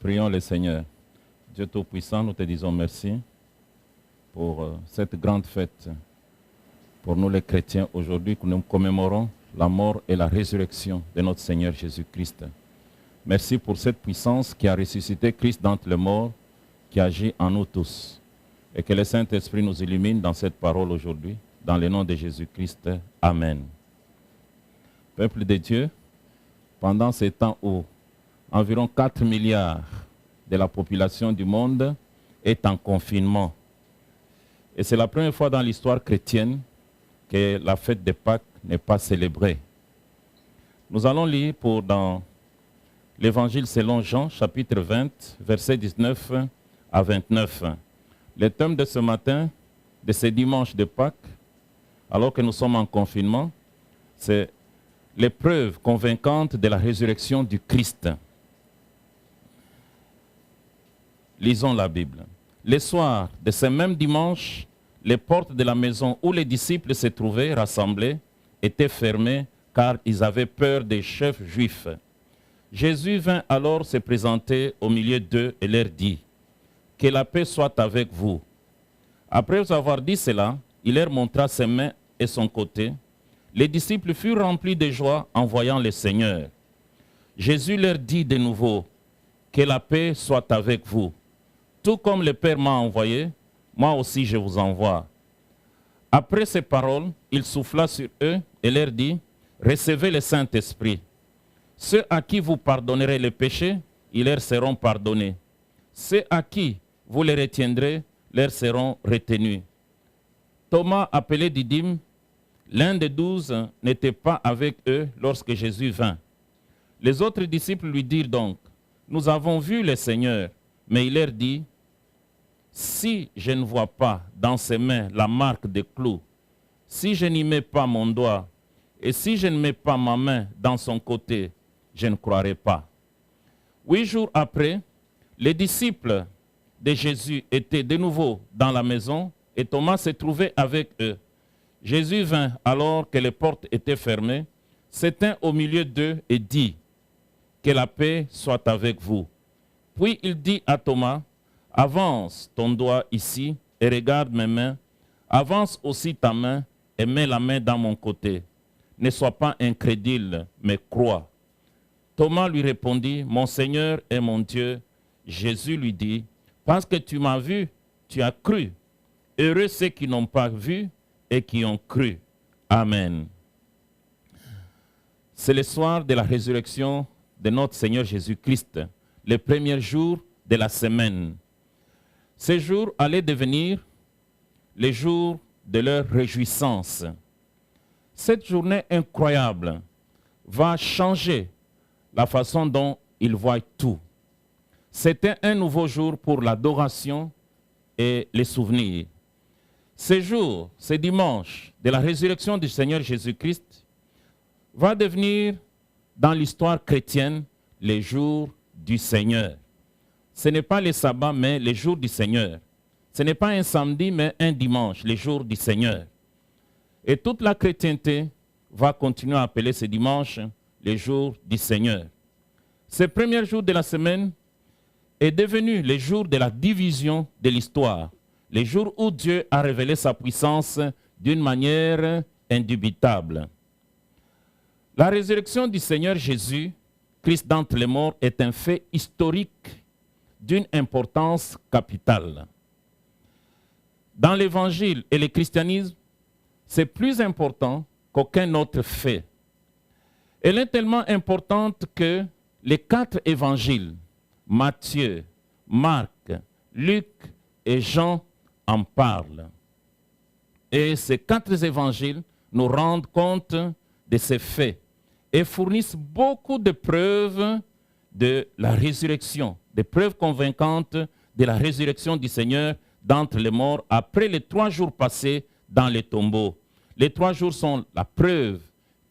Prions le Seigneur. Dieu Tout-Puissant, nous te disons merci pour cette grande fête. Pour nous les chrétiens, aujourd'hui que nous commémorons la mort et la résurrection de notre Seigneur Jésus-Christ. Merci pour cette puissance qui a ressuscité Christ d'entre les morts, qui agit en nous tous. Et que le Saint-Esprit nous illumine dans cette parole aujourd'hui, dans le nom de Jésus-Christ. Amen. Peuple de Dieu, pendant ces temps où environ 4 milliards de la population du monde est en confinement, et c'est la première fois dans l'histoire chrétienne que la fête de Pâques n'est pas célébrée. Nous allons lire dans l'Évangile selon Jean, chapitre 20, versets 19 à 29. Le thème de ce matin, de ce dimanche de Pâques, alors que nous sommes en confinement, c'est l'épreuve convaincante de la résurrection du Christ. Lisons la Bible. Le soir de ce même dimanche, les portes de la maison où les disciples se trouvaient rassemblés étaient fermées car ils avaient peur des chefs juifs. Jésus vint alors se présenter au milieu d'eux et leur dit : « Que la paix soit avec vous. » Après avoir dit cela, il leur montra ses mains et son côté. Les disciples furent remplis de joie en voyant le Seigneur. Jésus leur dit de nouveau : « Que la paix soit avec vous. Tout comme le Père m'a envoyé, moi aussi je vous envoie. » Après ces paroles, il souffla sur eux et leur dit : « Recevez le Saint-Esprit. Ceux à qui vous pardonnerez les péchés, ils leur seront pardonnés. Ceux à qui vous les retiendrez, leur seront retenus. » Thomas, appelé Didyme, l'un des 12, n'était pas avec eux lorsque Jésus vint. Les autres disciples lui dirent donc : « Nous avons vu le Seigneur. » Mais il leur dit : « Si je ne vois pas dans ses mains la marque des clous, si je n'y mets pas mon doigt, et si je ne mets pas ma main dans son côté, je ne croirai pas. » 8 jours après, les disciples de Jésus étaient de nouveau dans la maison et Thomas se trouvait avec eux. Jésus vint alors que les portes étaient fermées, s'étint au milieu d'eux et dit : « Que la paix soit avec vous. » Puis il dit à Thomas : « Avance ton doigt ici et regarde mes mains. Avance aussi ta main et mets la main dans mon côté. Ne sois pas incrédule, mais crois. » Thomas lui répondit : « Mon Seigneur et mon Dieu. » Jésus lui dit : « Parce que tu m'as vu, tu as cru. Heureux ceux qui n'ont pas vu et qui ont cru. » Amen. C'est le soir de la résurrection de notre Seigneur Jésus-Christ, le premier jour de la semaine. Ce jour allait devenir le jour de leur réjouissance. Cette journée incroyable va changer la façon dont ils voient tout. C'était un nouveau jour pour l'adoration et les souvenirs. Ce jour, ce dimanche de la résurrection du Seigneur Jésus-Christ, va devenir dans l'histoire chrétienne le jour du Seigneur. Ce n'est pas le sabbat, mais le jour du Seigneur. Ce n'est pas un samedi, mais un dimanche, le jour du Seigneur. Et toute la chrétienté va continuer à appeler ce dimanche le jour du Seigneur. Ce premier jour de la semaine est devenu le jour de la division de l'histoire, le jour où Dieu a révélé sa puissance d'une manière indubitable. La résurrection du Seigneur Jésus, Christ d'entre les morts, est un fait historique d'une importance capitale. Dans l'Évangile et le christianisme, c'est plus important qu'aucun autre fait. Elle est tellement importante que les 4 évangiles, Matthieu, Marc, Luc et Jean, en parlent. Et ces 4 évangiles nous rendent compte de ces faits et fournissent beaucoup de preuves de la résurrection, des preuves convaincantes de la résurrection du Seigneur d'entre les morts après les 3 jours passés dans les tombeaux. Les 3 jours sont la preuve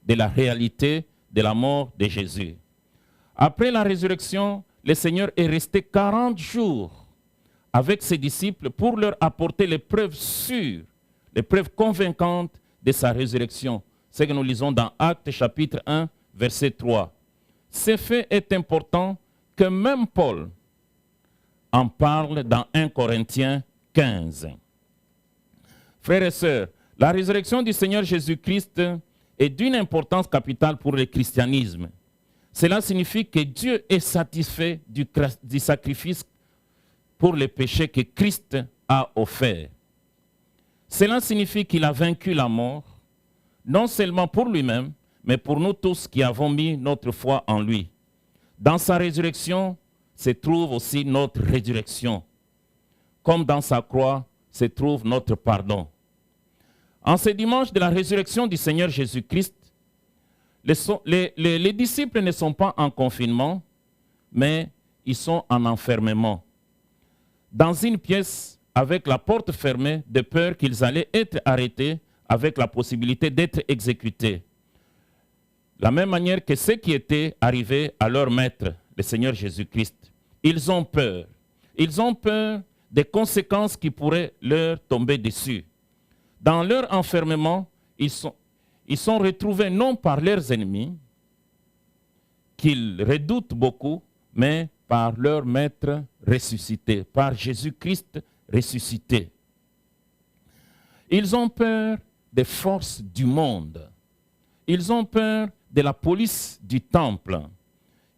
de la réalité de la mort de Jésus. Après la résurrection, le Seigneur est resté 40 jours avec ses disciples pour leur apporter les preuves sûres, les preuves convaincantes de sa résurrection. C'est ce que nous lisons dans Actes chapitre 1, verset 3. Ce fait est important que même Paul, en parle dans 1 Corinthiens 15. Frères et sœurs, la résurrection du Seigneur Jésus-Christ est d'une importance capitale pour le christianisme. Cela signifie que Dieu est satisfait du sacrifice pour les péchés que Christ a offert. Cela signifie qu'il a vaincu la mort, non seulement pour lui-même, mais pour nous tous qui avons mis notre foi en lui. Dans sa résurrection se trouve aussi notre résurrection. Comme dans sa croix se trouve notre pardon. En ce dimanche de la résurrection du Seigneur Jésus-Christ, les disciples ne sont pas en confinement, mais ils sont en enfermement. Dans une pièce avec la porte fermée, de peur qu'ils allaient être arrêtés avec la possibilité d'être exécutés. La même manière que ceux qui étaient arrivés à leur maître, le Seigneur Jésus-Christ. Ils ont peur. Ils ont peur des conséquences qui pourraient leur tomber dessus. Dans leur enfermement, ils sont retrouvés non par leurs ennemis, qu'ils redoutent beaucoup, mais par leur maître ressuscité, par Jésus-Christ ressuscité. Ils ont peur des forces du monde. Ils ont peur de la police du temple.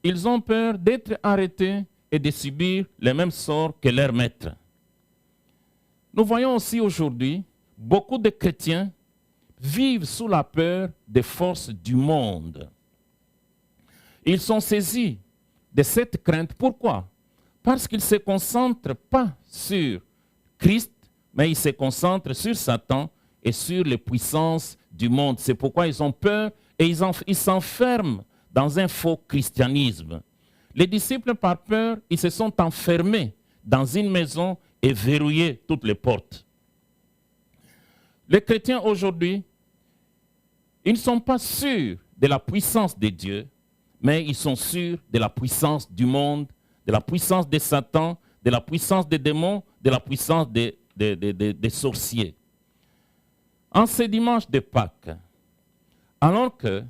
Ils ont peur d'être arrêtés et de subir les mêmes sorts que leurs maîtres. Nous voyons aussi aujourd'hui beaucoup de chrétiens vivent sous la peur des forces du monde. Ils sont saisis de cette crainte. Pourquoi? Parce qu'ils ne se concentrent pas sur Christ, mais ils se concentrent sur Satan et sur les puissances du monde. C'est pourquoi ils ont peur et ils s'enferment dans un faux christianisme. Les disciples, par peur, ils se sont enfermés dans une maison et verrouillé toutes les portes. Les chrétiens aujourd'hui, ils ne sont pas sûrs de la puissance de Dieu, mais ils sont sûrs de la puissance du monde, de la puissance de Satan, de la puissance des démons, de la puissance des sorciers. En ce dimanche de Pâques, alors que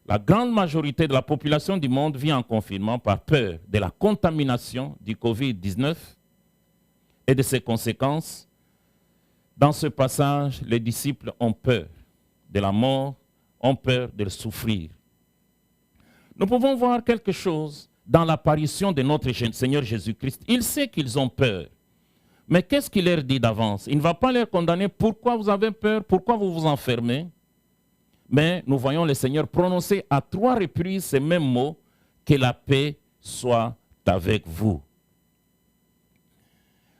la grande majorité de la population du monde vit en confinement par peur de la contamination du Covid-19 et de ses conséquences, dans ce passage, les disciples ont peur de la mort, ont peur de le souffrir. Nous pouvons voir quelque chose dans l'apparition de notre Seigneur Jésus-Christ. Il sait qu'ils ont peur. Mais qu'est-ce qu'il leur dit d'avance? Il ne va pas leur condamner. Pourquoi vous avez peur? Pourquoi vous vous enfermez? Mais nous voyons le Seigneur prononcer à 3 reprises ces mêmes mots, que la paix soit avec vous.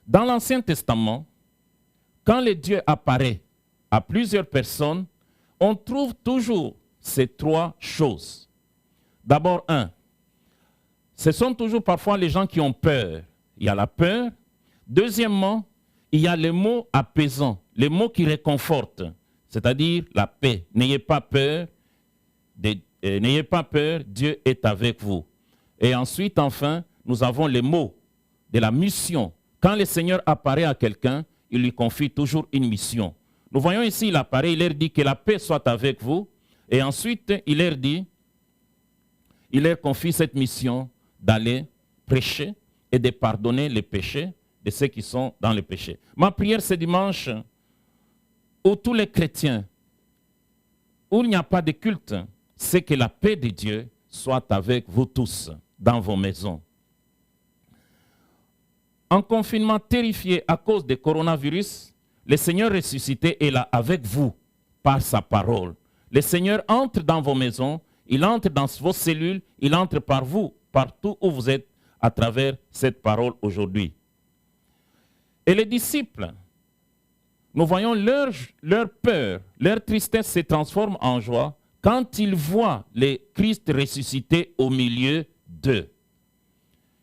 Dans l'Ancien Testament, quand le Dieu apparaît à plusieurs personnes, on trouve toujours ces 3 choses. D'abord, ce sont toujours parfois les gens qui ont peur. Il y a la peur. Deuxièmement, il y a les mots apaisants, les mots qui réconfortent, c'est-à-dire la paix. N'ayez pas peur, n'ayez pas peur, Dieu est avec vous. Et ensuite, enfin, nous avons les mots de la mission. Quand le Seigneur apparaît à quelqu'un, il lui confie toujours une mission. Nous voyons ici, il apparaît, il leur dit que la paix soit avec vous. Et ensuite, il leur confie cette mission d'aller prêcher et de pardonner les péchés de ceux qui sont dans le péché. Ma prière ce dimanche, où tous les chrétiens, où il n'y a pas de culte, c'est que la paix de Dieu soit avec vous tous, dans vos maisons. En confinement terrifié à cause du coronavirus, le Seigneur ressuscité est là avec vous par sa parole. Le Seigneur entre dans vos maisons, il entre dans vos cellules, il entre par vous, partout où vous êtes, à travers cette parole aujourd'hui. Et les disciples, nous voyons leur peur, leur tristesse se transforme en joie quand ils voient le Christ ressuscité au milieu d'eux.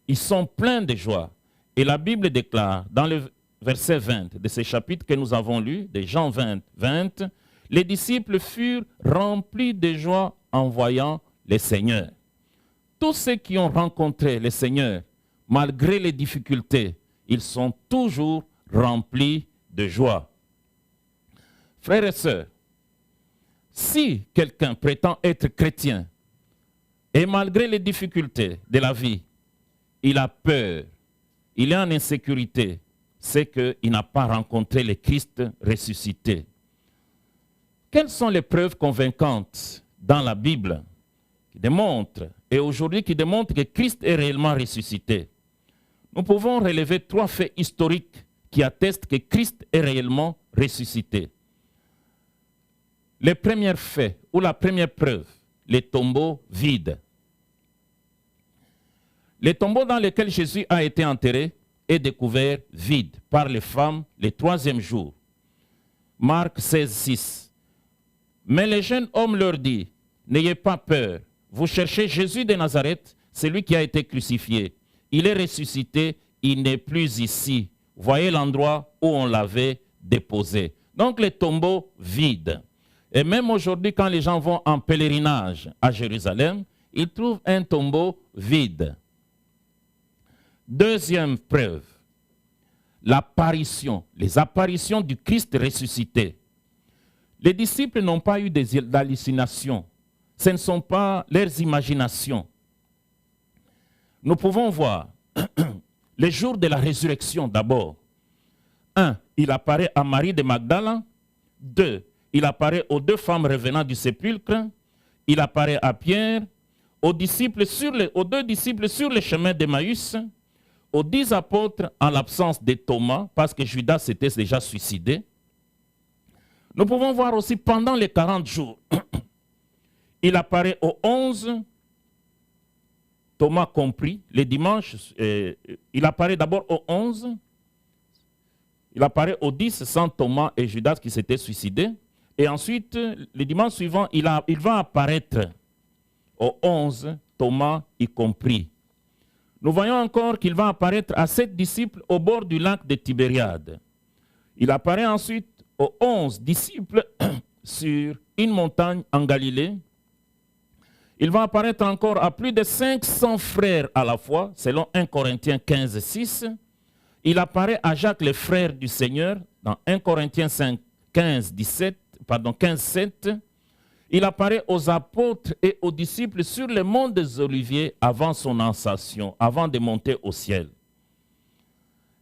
Ils sont pleins de joie. Et la Bible déclare, dans le verset 20 de ce chapitre que nous avons lu, de Jean 20, 20, les disciples furent remplis de joie en voyant le Seigneur. Tous ceux qui ont rencontré le Seigneur, malgré les difficultés, ils sont toujours remplis de joie. Frères et sœurs, si quelqu'un prétend être chrétien et malgré les difficultés de la vie, il a peur, il est en insécurité, c'est qu'il n'a pas rencontré le Christ ressuscité. Quelles sont les preuves convaincantes dans la Bible qui démontrent, et aujourd'hui qui démontrent que Christ est réellement ressuscité? Nous pouvons relever 3 faits historiques qui attestent que Christ est réellement ressuscité. Le premier fait, ou la première preuve, les tombeaux vides. Les tombeaux dans lesquels Jésus a été enterré est découvert vide par les femmes le 3e jour. Marc 16, 6. Mais le jeune homme leur dit, n'ayez pas peur, vous cherchez Jésus de Nazareth, celui qui a été crucifié. Il est ressuscité, il n'est plus ici. Voyez l'endroit où on l'avait déposé. Donc les tombeaux vides. Et même aujourd'hui, quand les gens vont en pèlerinage à Jérusalem, ils trouvent un tombeau vide. Deuxième preuve, l'apparition, les apparitions du Christ ressuscité. Les disciples n'ont pas eu d'hallucinations. Ce ne sont pas leurs imaginations. Nous pouvons voir les jours de la résurrection d'abord. 1. Il apparaît à Marie de Magdala. 2. Il apparaît aux 2 femmes revenant du sépulcre. Il apparaît à Pierre, aux 2 disciples sur le chemin d'Emmaüs, aux 10 apôtres en l'absence de Thomas, parce que Judas s'était déjà suicidé. Nous pouvons voir aussi pendant les 40 jours, il apparaît aux 11, Thomas compris, les dimanches, il apparaît d'abord aux 11, il apparaît aux 10 sans Thomas et Judas qui s'étaient suicidés, et ensuite, le dimanche suivant, il va apparaître aux 11, Thomas y compris. Nous voyons encore qu'il va apparaître à 7 disciples au bord du lac de Tibériade. Il apparaît ensuite aux 11 disciples sur une montagne en Galilée. Il va apparaître encore à plus de 500 frères à la fois, selon 1 Corinthiens 15, 6. Il apparaît à Jacques, le frère du Seigneur, dans 1 Corinthiens 15, 7. Il apparaît aux apôtres et aux disciples sur le mont des Oliviers avant son ascension, avant de monter au ciel.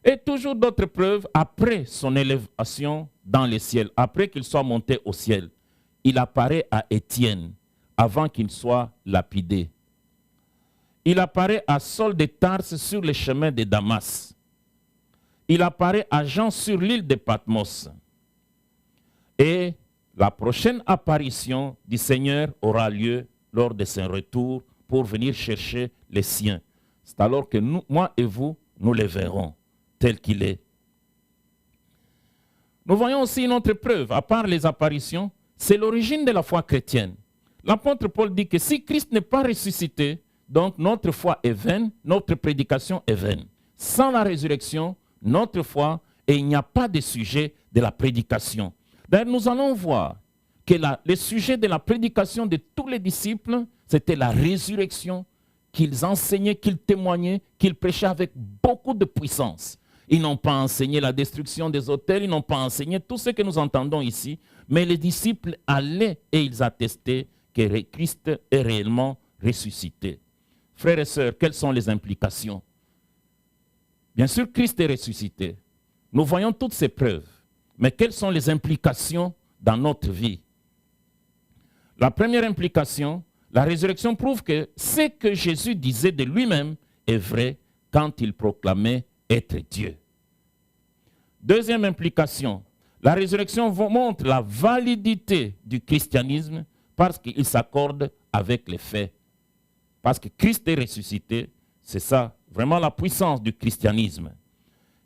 Et toujours d'autres preuves après son élévation dans les ciels, après qu'il soit monté au ciel. Il apparaît à Étienne avant qu'il soit lapidé. Il apparaît à Saul de Tarse sur le chemin de Damas. Il apparaît à Jean sur l'île de Patmos. Et la prochaine apparition du Seigneur aura lieu lors de son retour pour venir chercher les siens. C'est alors que nous, moi et vous, nous le verrons tel qu'il est. Nous voyons aussi une autre preuve, à part les apparitions, c'est l'origine de la foi chrétienne. L'apôtre Paul dit que si Christ n'est pas ressuscité, donc notre foi est vaine, notre prédication est vaine. Sans la résurrection, notre foi, et il n'y a pas de sujet de la prédication. D'ailleurs, nous allons voir que le sujet de la prédication de tous les disciples, c'était la résurrection qu'ils enseignaient, qu'ils témoignaient, qu'ils prêchaient avec beaucoup de puissance. Ils n'ont pas enseigné la destruction des autels, ils n'ont pas enseigné tout ce que nous entendons ici, mais les disciples allaient et ils attestaient que Christ est réellement ressuscité. Frères et sœurs, quelles sont les implications? Bien sûr, Christ est ressuscité. Nous voyons toutes ces preuves. Mais quelles sont les implications dans notre vie? La première implication, la résurrection prouve que ce que Jésus disait de lui-même est vrai quand il proclamait être Dieu. Deuxième implication, la résurrection montre la validité du christianisme parce qu'il s'accorde avec les faits. Parce que Christ est ressuscité, c'est ça, vraiment la puissance du christianisme.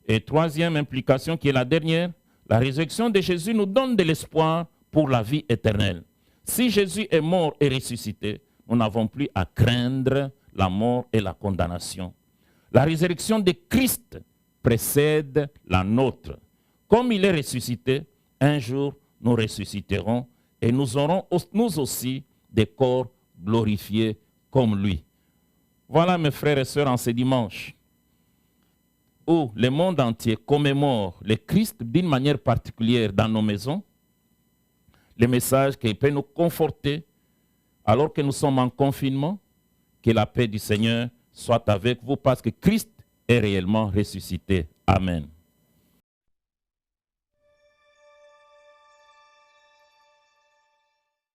Et troisième implication, qui est la dernière, la résurrection de Jésus nous donne de l'espoir pour la vie éternelle. Si Jésus est mort et ressuscité, nous n'avons plus à craindre la mort et la condamnation. La résurrection de Christ précède la nôtre. Comme il est ressuscité, un jour nous ressusciterons et nous aurons nous aussi des corps glorifiés comme lui. Voilà mes frères et sœurs en ce dimanche, où le monde entier commémore le Christ d'une manière particulière dans nos maisons, le message qui peut nous conforter alors que nous sommes en confinement, que la paix du Seigneur soit avec vous parce que Christ est réellement ressuscité. Amen.